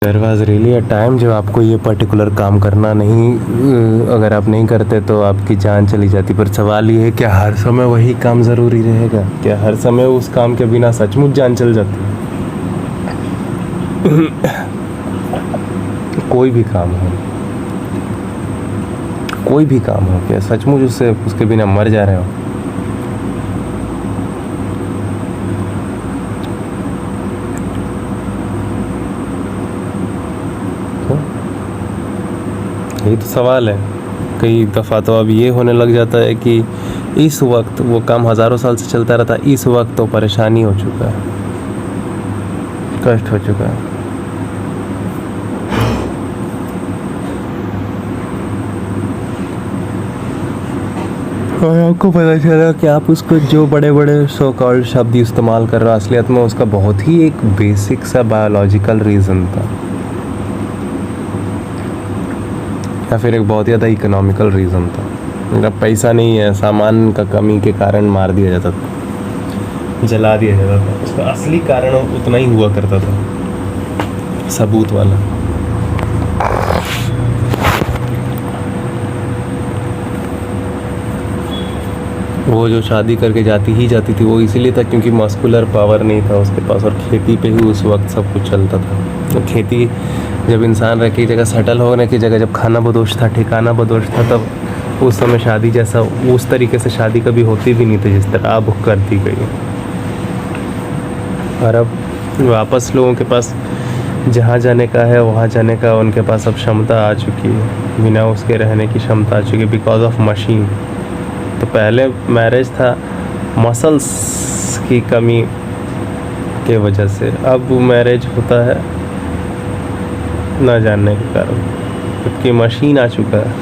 There was really a time जब आपको ये पर्टिकुलर काम करना नहीं, अगर आप नहीं करते तो आपकी जान चली जाती। पर सवाल ये है, क्या हर समय वही काम ज़रूरी रहेगा? क्या हर समय उस काम के बिना सचमुच जान चल जाती? कोई भी काम हो, कोई भी काम हो, क्या सचमुच उसके बिना मर जा रहे हो? यही तो सवाल है। कई दफ़ा तो अब ये होने लग जाता है कि इस वक्त वो काम हज़ारों साल से चलता रहता, इस वक्त तो परेशानी हो चुका है, कष्ट हो चुका है। और आपको पता चला कि आप उसको जो बड़े बड़े सो कॉल्ड शब्द इस्तेमाल कर रहे हो, असलियत में उसका बहुत ही एक बेसिक सा बायोलॉजिकल रीज़न था, या फिर एक बहुत ज़्यादा इकोनॉमिकल रीज़न था। मतलब पैसा नहीं है, सामान का कमी के कारण मार दिया जाता था, जला दिया जाता था। उसका असली कारण उतना ही हुआ करता था, सबूत वाला। वो जो शादी करके जाती थी वो इसीलिए था क्योंकि मस्कुलर पावर नहीं था उसके पास, और खेती पे ही उस वक्त सब कुछ चलता था। तो खेती, जब इंसान रह की जगह सेटल होने की जगह जब खाना बदोश था, ठिकाना बदोश था, तब उस समय शादी जैसा उस तरीके से शादी कभी होती भी नहीं थी जिस तरह अब कर दी गई। और अब वापस लोगों के पास जहाँ जाने का है वहाँ जाने का उनके पास अब क्षमता आ चुकी है, बिना उसके रहने की क्षमता आ चुकी है, बिकॉज ऑफ मशीन। तो पहले मैरिज था मसल्स की कमी के वजह से, अब मैरिज होता है ना जानने के कारण, क्योंकि मशीन आ चुका है।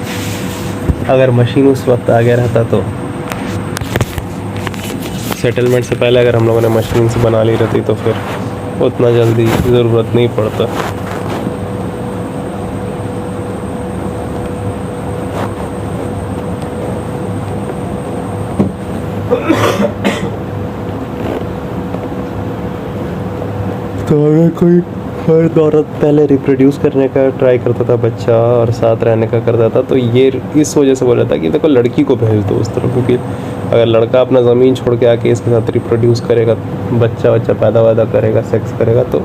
अगर मशीन उस वक्त आ गया रहता तो सेटलमेंट से पहले अगर हम लोगों ने मशीन से बना ली रहती तो फिर उतना जल्दी ज़रूरत नहीं पड़ता। तो अगर कोई मर्द औरत पहले रिप्रोड्यूस करने का ट्राई करता था, बच्चा और साथ रहने का करता था, तो ये इस वजह से बोला था कि देखो लड़की को भेज दो उस तरफ, क्योंकि अगर लड़का अपना ज़मीन छोड़ के आके इसके साथ रिप्रोड्यूस करेगा, बच्चा पैदा करेगा, सेक्स करेगा, तो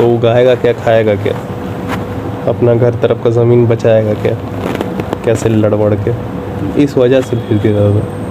उगाएगा क्या, खाएगा क्या, अपना घर तरफ का ज़मीन बचाएगा क्या, कैसे लड़ बढ़ के? इस वजह से भेज दिया था।